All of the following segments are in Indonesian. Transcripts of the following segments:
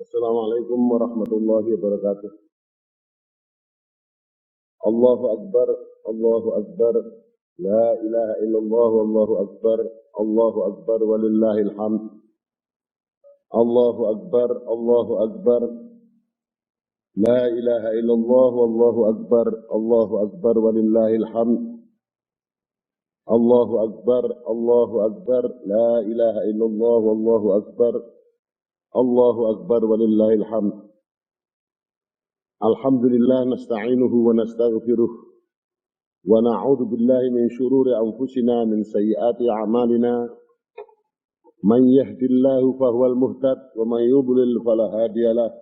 Assalamualaikum warahmatullahi wabarakatuh. Allahu Akbar, Allahu Akbar, La ilaha illallah, Allahu Akbar, Allahu Akbar, walillahil hamd. Allahu Akbar, Allahu Akbar, La ilaha illallah, Allahu Akbar, Allahu Akbar, walillahil hamd. Allahu Akbar, Allahu Akbar, La ilaha illallah, Allahu Akbar, Allahu Akbar, walillahil hamd. Alhamdulillah nasta'inuhu wa nastaghfiruh wa na'udzu billahi min shururi anfusina min sayyiati a'malina man yahdihillahu fahuwal muhtad wa man yudlil fala hadiyalah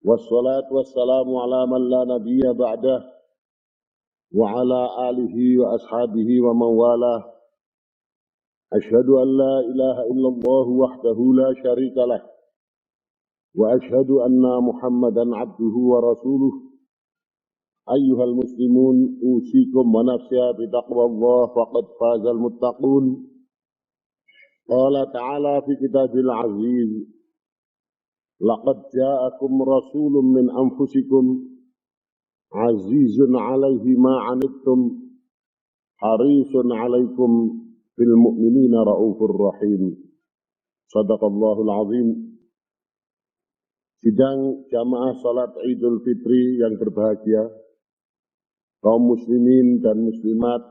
wassalatu wassalamu ala man la nabiyya ba'dah wa ala alihi wa ashabihi wa man walah asyhadu an la ilaha illallah wahdahu la syarika lah وأشهد أن محمدا عبده ورسوله أيها المسلمون أوصيكم ونفسي بتقوى الله فقد فاز المتقون قال تعالى في كتابه العزيز لقد جاءكم رسول من أنفسكم عزيز عليه ما عنتم حريص عليكم بالمؤمنين رؤوف رحيم صدق الله العظيم. Sidang jamaah salat Idul Fitri yang berbahagia, kaum muslimin dan muslimat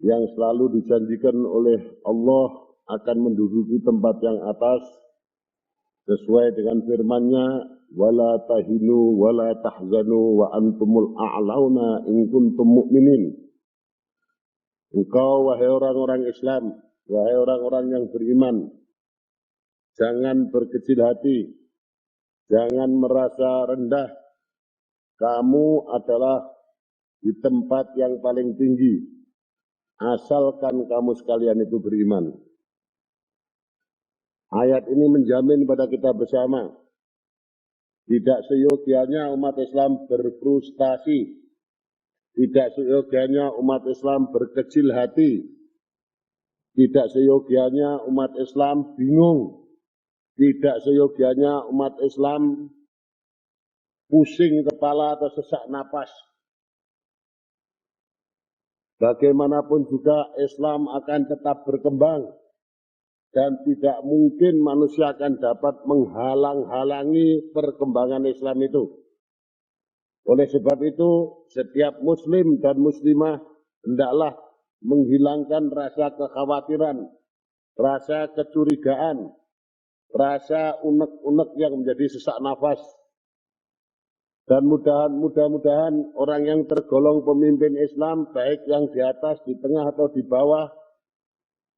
yang selalu dijanjikan oleh Allah akan menduduki tempat yang atas sesuai dengan firman-Nya, wala tahinu wala tahzanu wa antumul a'launa in kuntum mu'minin. Engkau wahai orang-orang Islam, wahai orang-orang yang beriman, jangan berkecil hati, jangan merasa rendah, kamu adalah di tempat yang paling tinggi, asalkan kamu sekalian itu beriman. Ayat ini menjamin pada kita bersama, tidak seyogianya umat Islam berfrustasi, tidak seyogianya umat Islam berkecil hati, tidak seyogianya umat Islam bingung, tidak seyogianya umat Islam pusing kepala atau sesak napas. Bagaimanapun juga Islam akan tetap berkembang dan tidak mungkin manusia akan dapat menghalang-halangi perkembangan Islam itu. Oleh sebab itu, setiap muslim dan muslimah hendaklah menghilangkan rasa kekhawatiran, rasa kecurigaan, rasa unek-unek yang menjadi sesak nafas. Dan mudah-mudahan orang yang tergolong pemimpin Islam, baik yang di atas, di tengah, atau di bawah,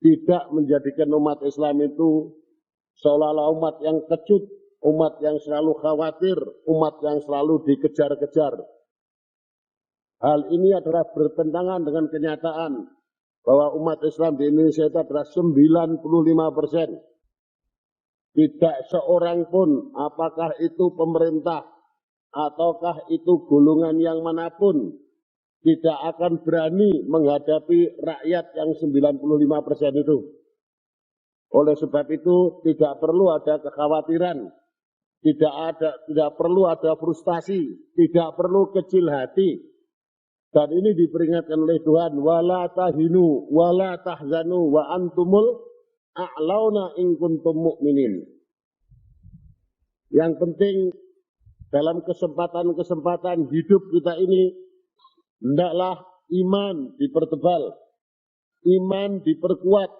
tidak menjadikan umat Islam itu seolah-olah umat yang kecut, umat yang selalu khawatir, umat yang selalu dikejar-kejar. Hal ini adalah bertentangan dengan kenyataan bahwa umat Islam di Indonesia itu adalah 95%. Tidak seorang pun, apakah itu pemerintah, ataukah itu golongan yang manapun, tidak akan berani menghadapi rakyat yang 95% itu. Oleh sebab itu, tidak perlu ada kekhawatiran, tidak perlu ada frustasi, tidak perlu kecil hati. Dan ini diperingatkan oleh Tuhan, wala tahinu, wala tahzanu, wa antumul a'launa in kuntum mu'minin. Yang penting dalam kesempatan-kesempatan hidup kita ini, hendaklah iman dipertebal, iman diperkuat,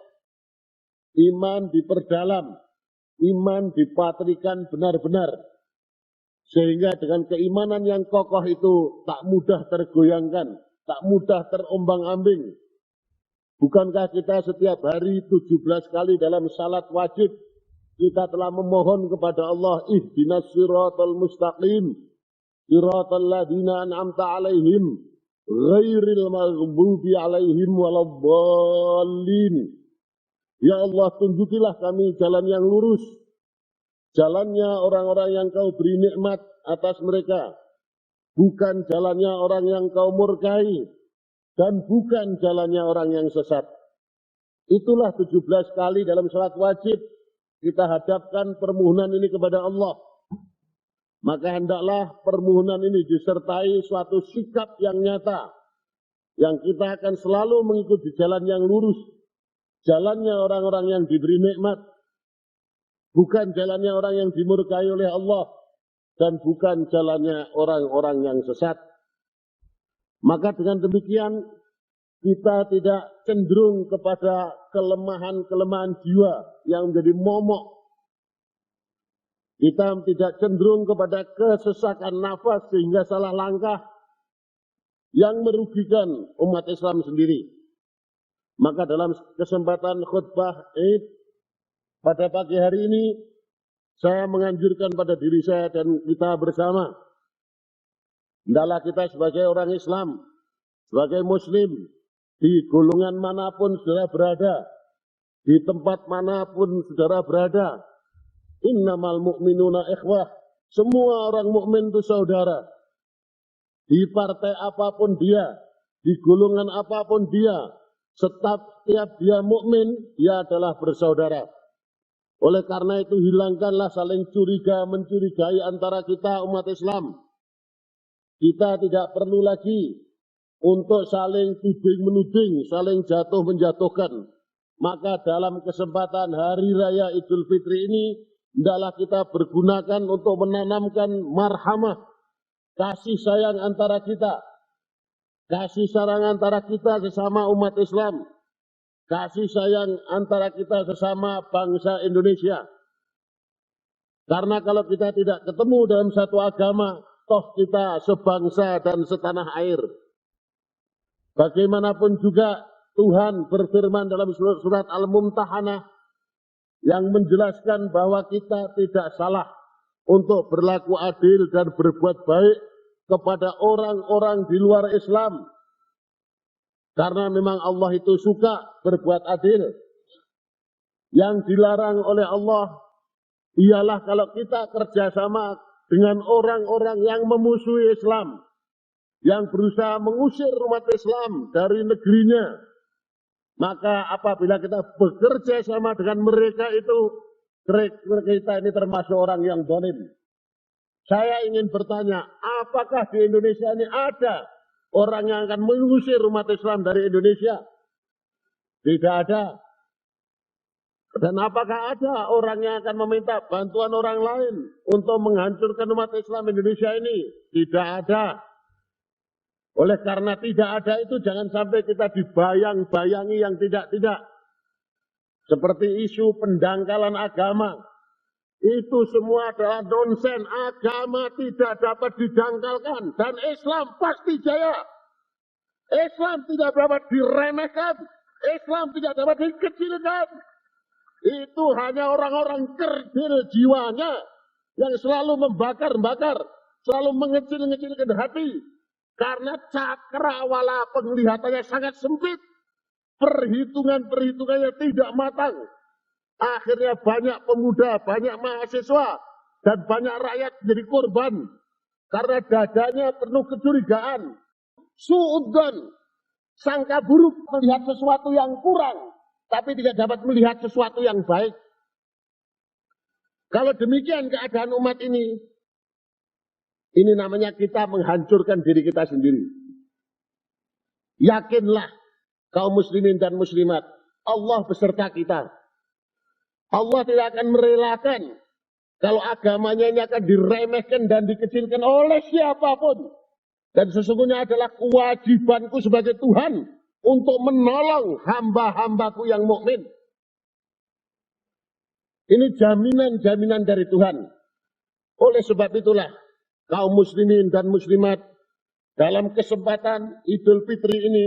iman diperdalam, iman dipatrikan benar-benar. Sehingga dengan keimanan yang kokoh itu tak mudah tergoyangkan, tak mudah terombang-ambing. Bukankah kita setiap hari 17 kali dalam salat wajib kita telah memohon kepada Allah, ihdinas siratal mustaqim, siratal ladzina an'amta alaihim, ghairil maghdubi alaihim waladdallin. Ya Allah, tunjukilah kami jalan yang lurus, jalannya orang-orang yang Kau beri nikmat atas mereka, bukan jalannya orang yang Kau murkai, dan bukan jalannya orang yang sesat. Itulah 17 kali dalam salat wajib kita hadapkan permohonan ini kepada Allah, maka hendaklah permohonan ini disertai suatu sikap yang nyata, yang kita akan selalu mengikuti jalan yang lurus, jalannya orang-orang yang diberi nikmat, bukan jalannya orang yang dimurkai oleh Allah, dan bukan jalannya orang-orang yang sesat. Maka dengan demikian, kita tidak cenderung kepada kelemahan-kelemahan jiwa yang menjadi momok. Kita tidak cenderung kepada kesesakan nafas sehingga salah langkah yang merugikan umat Islam sendiri. Maka dalam kesempatan khutbah Id pada pagi hari ini, saya menganjurkan pada diri saya dan kita bersama, hendaklah kita sebagai orang Islam, sebagai Muslim, di golongan manapun saudara berada, di tempat manapun saudara berada, innamal mu'minuna ikhwah, semua orang mukmin itu saudara. Di partai apapun dia, di golongan apapun dia, setiap dia mukmin, dia adalah bersaudara. Oleh karena itu hilangkanlah saling curiga mencurigai antara kita umat Islam. Kita tidak perlu lagi untuk saling tuding menuding, saling jatuh menjatuhkan. Maka dalam kesempatan Hari Raya Idul Fitri ini, hendaklah kita bergunakan untuk menanamkan marhamah, kasih sayang antara kita, kasih sayang antara kita sesama umat Islam, kasih sayang antara kita sesama bangsa Indonesia. Karena kalau kita tidak ketemu dalam satu agama, toh kita sebangsa dan setanah air. Bagaimanapun juga Tuhan berfirman dalam surat Al-Mumtahanah yang menjelaskan bahwa kita tidak salah untuk berlaku adil dan berbuat baik kepada orang-orang di luar Islam. Karena memang Allah itu suka berbuat adil. Yang dilarang oleh Allah ialah kalau kita kerjasama dengan orang-orang yang memusuhi Islam, yang berusaha mengusir umat Islam dari negerinya. Maka apabila kita bekerja sama dengan mereka itu, kita ini termasuk orang yang zalim. Saya ingin bertanya, apakah di Indonesia ini ada orang yang akan mengusir umat Islam dari Indonesia? Tidak ada. Dan apakah ada orang yang akan meminta bantuan orang lain untuk menghancurkan umat Islam Indonesia ini? Tidak ada. Oleh karena tidak ada itu, jangan sampai kita dibayang-bayangi yang tidak-tidak. Seperti isu pendangkalan agama. Itu semua adalah nonsen. Agama tidak dapat didangkalkan. Dan Islam pasti jaya. Islam tidak dapat diremehkan. Islam tidak dapat dikecilkan. Itu hanya orang-orang kerdil jiwanya yang selalu membakar-bakar, selalu mengecil-ngecilkan hati. Karena cakrawala penglihatannya sangat sempit. Perhitungan-perhitungannya tidak matang. Akhirnya banyak pemuda, banyak mahasiswa, dan banyak rakyat jadi korban. Karena dadanya penuh kecurigaan. Su'udzon, sangka buruk melihat sesuatu yang kurang, tapi tidak dapat melihat sesuatu yang baik. Kalau demikian keadaan umat ini namanya kita menghancurkan diri kita sendiri. Yakinlah kaum muslimin dan muslimat, Allah beserta kita. Allah tidak akan merelakan kalau agamanya ini akan diremehkan dan dikecilkan oleh siapapun. Dan sesungguhnya adalah kewajibanku sebagai Tuhan untuk menolong hamba-hambaku yang mukmin. Ini jaminan-jaminan dari Tuhan. Oleh sebab itulah kaum muslimin dan muslimat, dalam kesempatan Idul Fitri ini,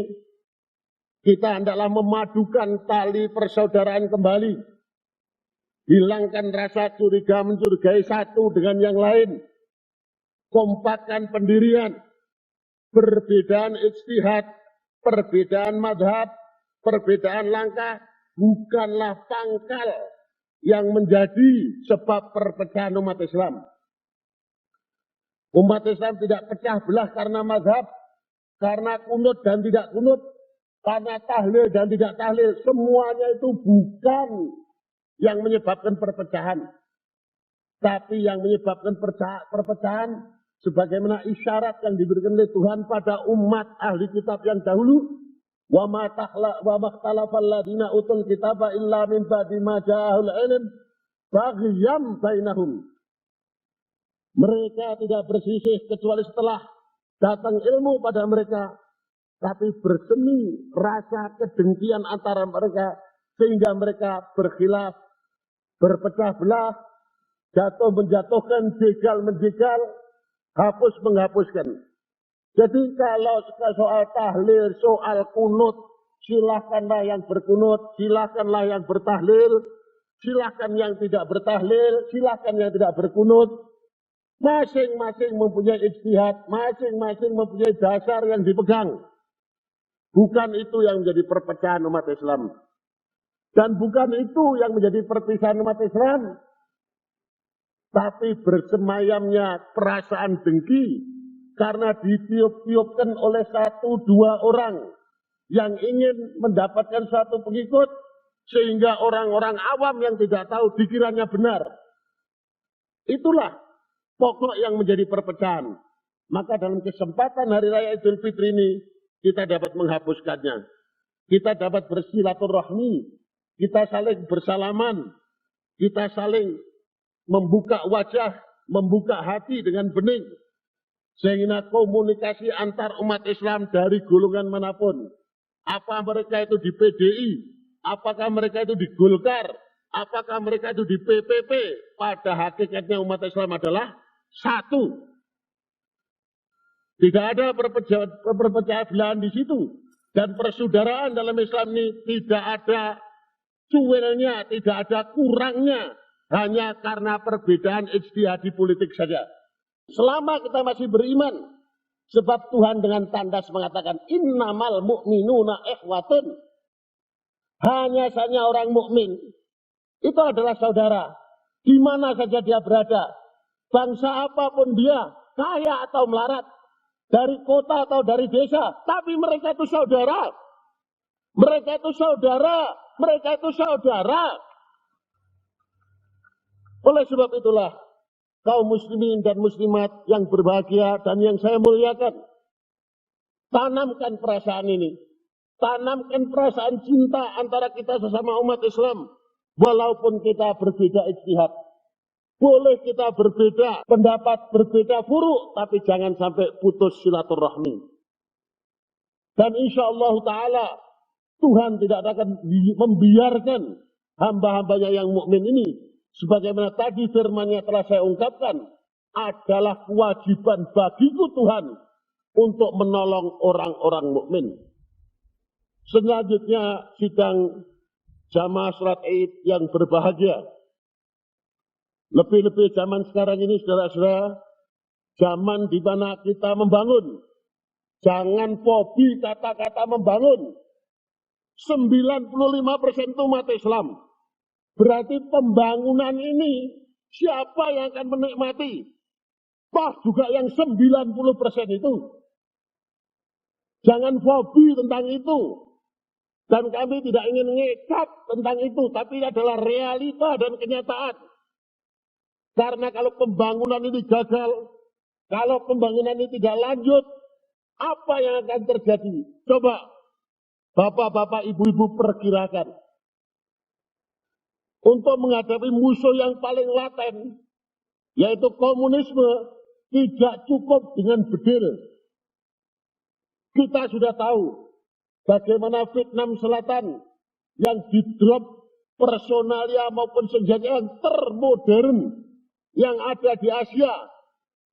kita hendaklah memadukan tali persaudaraan kembali. Hilangkan rasa curiga mencurigai satu dengan yang lain. Kompakkan pendirian. Perbedaan ijtihad, perbedaan madhab, perbedaan langkah bukanlah pangkal yang menjadi sebab perpecahan umat Islam. Umat Islam tidak pecah belah karena mazhab, karena kunut dan tidak kunut, karena tahlil dan tidak tahlil. Semuanya itu bukan yang menyebabkan perpecahan. Tapi yang menyebabkan perpecahan sebagaimana isyarat yang diberikan oleh Tuhan pada umat ahli kitab yang dahulu. Wa ma ikhtalafa alladziina utul kitaba illa min ba'di ma ja'ahul 'ilm baghyan bainahum. Mereka tidak berselisih kecuali setelah datang ilmu pada mereka, tapi bersemi rasa kedengkian antara mereka sehingga mereka berkhilaf, berpecah belah, jatuh menjatuhkan, jegal menjegal, hapus menghapuskan. Jadi kalau soal tahlil, soal kunut, silahkanlah yang berkunut, silahkanlah yang bertahlil, silahkan yang tidak bertahlil, silahkan yang tidak berkunut. Masing-masing mempunyai ijtihad, masing-masing mempunyai dasar yang dipegang. Bukan itu yang menjadi perpecahan umat Islam. Dan bukan itu yang menjadi perpisahan umat Islam. Tapi bersemayamnya perasaan dengki karena ditiup-tiupkan oleh 1-2 orang yang ingin mendapatkan satu pengikut sehingga orang-orang awam yang tidak tahu dikiranya benar. Itulah pokok yang menjadi perpecahan. Maka dalam kesempatan Hari Raya Idul Fitri ini kita dapat menghapuskannya. Kita dapat bersilaturahmi, kita saling bersalaman, kita saling membuka wajah, membuka hati dengan bening. Sehingga komunikasi antar umat Islam dari golongan manapun. Apa mereka itu di PDI, apakah mereka itu di Golkar, apakah mereka itu di PPP, pada hakikatnya umat Islam adalah satu. Tidak ada perpecahan belahan di situ. Dan persaudaraan dalam Islam ini tidak ada cuelnya, tidak ada kurangnya. Hanya karena perbedaan ijtihadi politik saja. Selama kita masih beriman, sebab Tuhan dengan tandas mengatakan innamal mu'minuna ikhwatun. Hanya saja orang mukmin itu adalah saudara. Di mana saja dia berada, bangsa apapun dia, kaya atau melarat, dari kota atau dari desa, tapi mereka itu saudara. Mereka itu saudara, mereka itu saudara. Oleh sebab itulah kaum muslimin dan muslimat yang berbahagia dan yang saya muliakan, tanamkan perasaan ini, tanamkan perasaan cinta antara kita sesama umat Islam, walaupun kita berbeda ijtihad. Boleh kita berbeda pendapat, berbeda furu', tapi jangan sampai putus silaturahmi. Dan insya Allah Ta'ala Tuhan tidak akan membiarkan hamba-hambanya yang mukmin ini, sebagaimana tadi firman-Nya telah saya ungkapkan, adalah kewajiban bagiku Tuhan untuk menolong orang-orang mukmin. Selanjutnya sidang jamaah salat Id yang berbahagia. Lebih-lebih zaman sekarang ini, saudara-saudara, zaman di mana kita membangun. Jangan fobi kata-kata membangun. 95% itu umat Islam. Berarti pembangunan ini siapa yang akan menikmati? Toh juga yang 90% itu. Jangan fobi tentang itu. Dan kami tidak ingin ngecat tentang itu, tapi ini adalah realita dan kenyataan. Karena kalau pembangunan ini gagal, kalau pembangunan ini tidak lanjut, apa yang akan terjadi? Coba bapak-bapak, ibu-ibu perkirakan. Untuk menghadapi musuh yang paling laten, yaitu komunisme, tidak cukup dengan bedil. Kita sudah tahu bagaimana Vietnam Selatan yang didrop personalia maupun senjata yang termodern yang ada di Asia,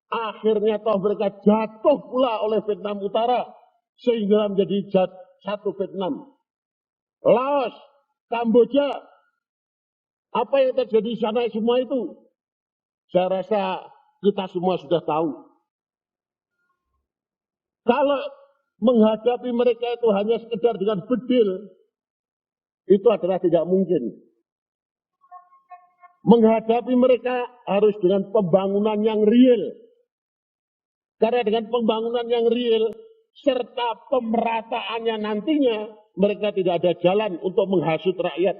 akhirnya toh mereka jatuh pula oleh Vietnam Utara sehingga menjadi satu Vietnam. Laos, Kamboja, apa yang terjadi di sana semua itu, saya rasa kita semua sudah tahu. Kalau menghadapi mereka itu hanya sekedar dengan bedil, itu adalah tidak mungkin. Menghadapi mereka harus dengan pembangunan yang real. Karena dengan pembangunan yang real, serta pemerataannya nantinya, mereka tidak ada jalan untuk menghasut rakyat.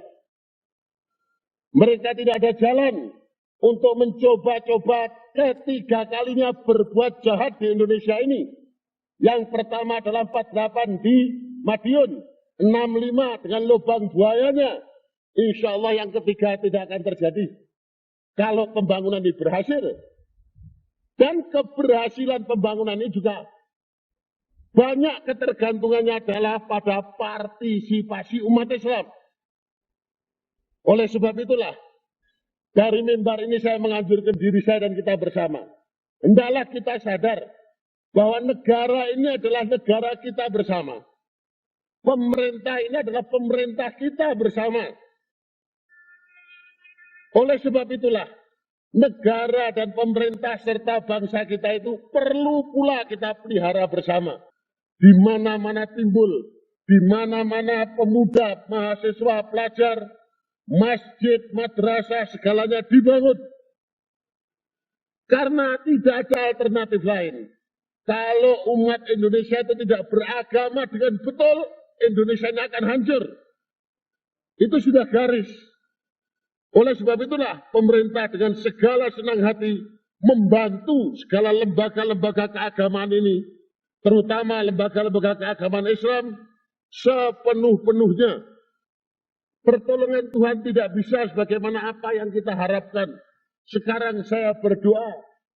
Mereka tidak ada jalan untuk mencoba-coba ketiga kalinya berbuat jahat di Indonesia ini. Yang pertama adalah 48 di Madiun, 65 dengan lubang buayanya. Insya Allah yang ketiga tidak akan terjadi kalau pembangunan ini berhasil. Dan keberhasilan pembangunan ini juga banyak ketergantungannya adalah pada partisipasi umat Islam. Oleh sebab itulah, dari mimbar ini saya menganjurkan diri saya dan kita bersama. Hendaklah kita sadar bahwa negara ini adalah negara kita bersama. Pemerintah ini adalah pemerintah kita bersama. Oleh sebab itulah, negara dan pemerintah serta bangsa kita itu perlu pula kita pelihara bersama. Di mana-mana timbul, di mana-mana pemuda, mahasiswa, pelajar, masjid, madrasah, segalanya dibangun. Karena tidak ada alternatif lain. Kalau umat Indonesia itu tidak beragama dengan betul, Indonesia ini akan hancur. Itu sudah garis. Oleh sebab itulah pemerintah dengan segala senang hati membantu segala lembaga-lembaga keagamaan ini, terutama lembaga-lembaga keagamaan Islam, sepenuh-penuhnya. Pertolongan Tuhan tidak bisa sebagaimana apa yang kita harapkan. Sekarang saya berdoa,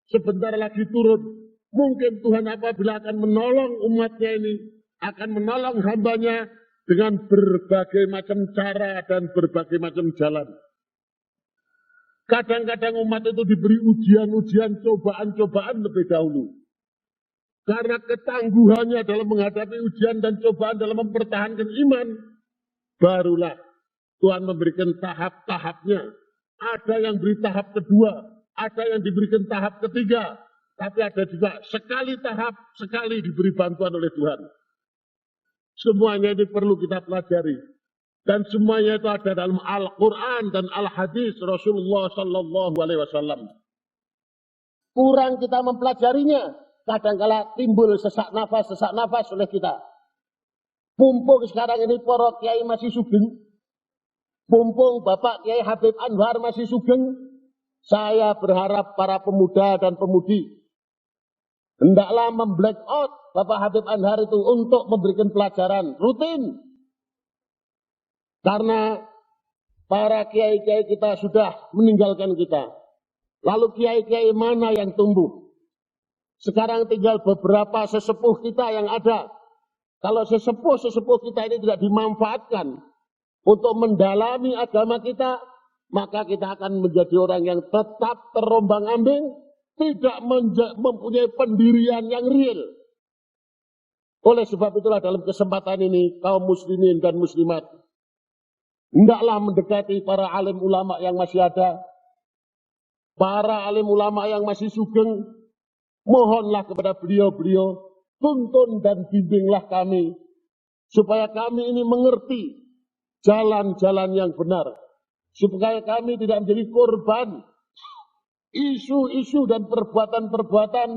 sebentar lagi turun. Mungkin Tuhan apabila akan menolong umatnya ini, akan menolong hambanya dengan berbagai macam cara dan berbagai macam jalan. Kadang-kadang umat itu diberi ujian-ujian, cobaan-cobaan lebih dahulu. Karena ketangguhannya dalam menghadapi ujian dan cobaan dalam mempertahankan iman, barulah Tuhan memberikan tahap-tahapnya. Ada yang beri tahap kedua, ada yang diberikan tahap ketiga, tapi ada juga sekali tahap, sekali diberi bantuan oleh Tuhan. Semuanya ini perlu kita pelajari. Dan semuanya itu ada dalam Al-Quran dan Al-Hadis Rasulullah Sallallahu Alaihi Wasallam. Kurang kita mempelajarinya, kadang-kala timbul sesak nafas oleh kita. Mumpung sekarang ini para kiai masih sugeng, mumpung Bapak Kiai Habib Anwar masih sugeng, saya berharap para pemuda dan pemudi hendaklah memblack out Bapak Habib Anwar itu untuk memberikan pelajaran rutin. Karena para kiai-kiai kita sudah meninggalkan kita. Lalu kiai-kiai mana yang tumbuh? Sekarang tinggal beberapa sesepuh kita yang ada. Kalau sesepuh-sesepuh kita ini tidak dimanfaatkan untuk mendalami agama kita, maka kita akan menjadi orang yang tetap terombang-ambing, tidak mempunyai pendirian yang real. Oleh sebab itulah dalam kesempatan ini, kaum muslimin dan muslimat, hendaklah mendekati para alim ulama yang masih ada, para alim ulama yang masih sugeng, mohonlah kepada beliau-beliau, tuntun dan bimbinglah kami, supaya kami ini mengerti jalan-jalan yang benar, supaya kami tidak menjadi korban isu-isu dan perbuatan-perbuatan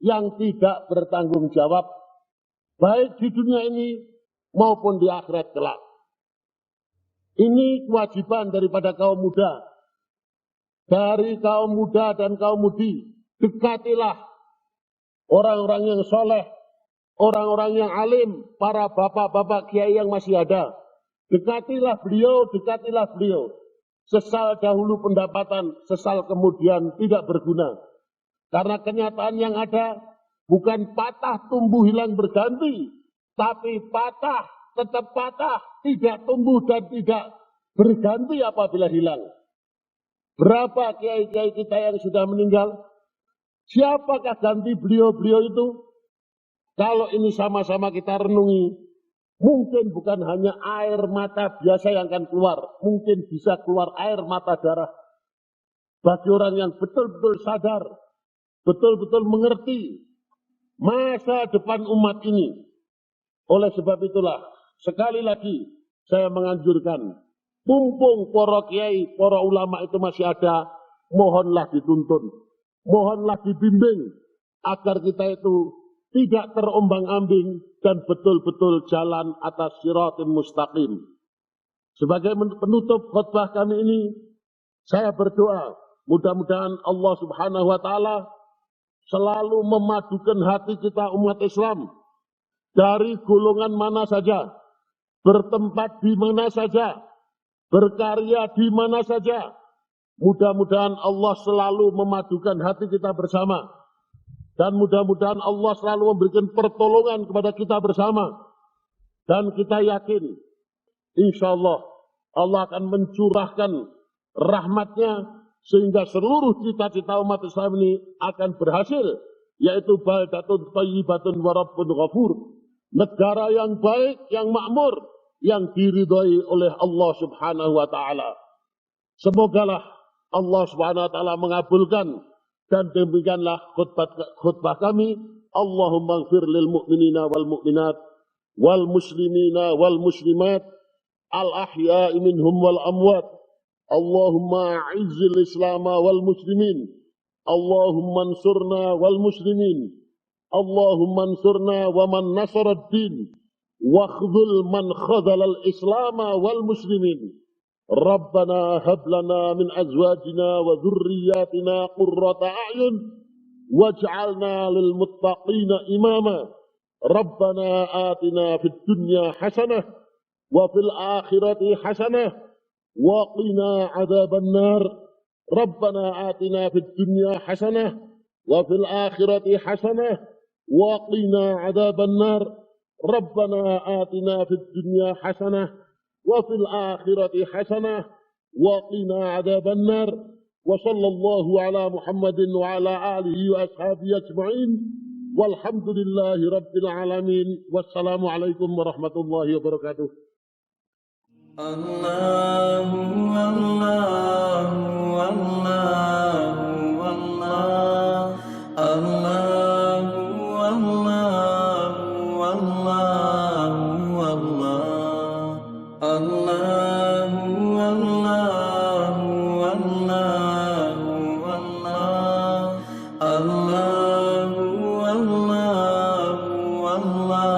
yang tidak bertanggung jawab, baik di dunia ini maupun di akhirat kelak. Ini kewajiban daripada kaum muda. Dari kaum muda dan kaum mudi, dekatilah orang-orang yang soleh, orang-orang yang alim, para bapak-bapak kiai yang masih ada. Dekatilah beliau, dekatilah beliau. Sesal dahulu pendapatan, sesal kemudian tidak berguna. Karena kenyataan yang ada bukan patah tumbuh hilang berganti, tapi patah tetap patah, tidak tumbuh dan tidak berganti apabila hilang. Berapa kiai-kiai kita yang sudah meninggal? Siapakah ganti beliau-beliau itu? Kalau ini sama-sama kita renungi, mungkin bukan hanya air mata biasa yang akan keluar, mungkin bisa keluar air mata darah. Bagi orang yang betul-betul sadar, betul-betul mengerti masa depan umat ini. Oleh sebab itulah, sekali lagi saya menganjurkan, mumpung para kiai, para ulama itu masih ada, mohonlah dituntun, mohonlah dibimbing, agar kita itu tidak terombang-ambing dan betul-betul jalan atas siratul mustaqim. Sebagai penutup khutbah kami ini, Saya berdoa, mudah-mudahan Allah Subhanahu wa Ta'ala selalu memadukan hati kita umat Islam dari golongan mana saja, bertempat di mana saja, berkarya di mana saja. Mudah-mudahan Allah selalu memadukan hati kita bersama. Dan mudah-mudahan Allah selalu memberikan pertolongan kepada kita bersama. Dan kita yakin, insya Allah, Allah akan mencurahkan rahmatnya sehingga seluruh cita-cita umat Islam ini akan berhasil, yaitu baldatun thayyibatun wa rabbun ghafur. Negara yang baik, yang makmur, yang diridhoi oleh Allah Subhanahu wa Ta'ala. Semogalah Allah Subhanahu wa Ta'ala mengabulkan, dan demikianlah khutbah kami. Allahumma ighfir lil mu'minina wal mu'minat wal muslimina wal muslimat al ahya'i minhum wal amwat. Allahumma a'izzil islama wal muslimin. Allahumma ansurna wal muslimin. Allahumma ansurna wa man nasara ad-din wakhdhul man khadhala al-islama wal muslimin. Rabbana hab lana min azwajina wa dhurriyyatina qurrata a'yun waj'alna lil muttaqina imama. Rabbana atina fid dunya hasanah wa fil akhirati hasanah wa qina adzaban nar. Rabbana atina fid dunya hasanah wa fil akhirati hasanah wa qina adzaban nar. Rabbana atina fid dunya hasanah wa fil akhirati hasanah wa qina adzaban nar. Wa sallallahu ala Muhammadin wa ala alihi wa ashabihi ajma'in. Walhamdulillahi rabbil alamin. Wassalamualaikum warahmatullahi wabarakatuh. Allahu Allahu Allahu Allah. Allahu Allahu Allahu Allah. Allahu Allahu Allahu Allah. Allahu Allahu Allah.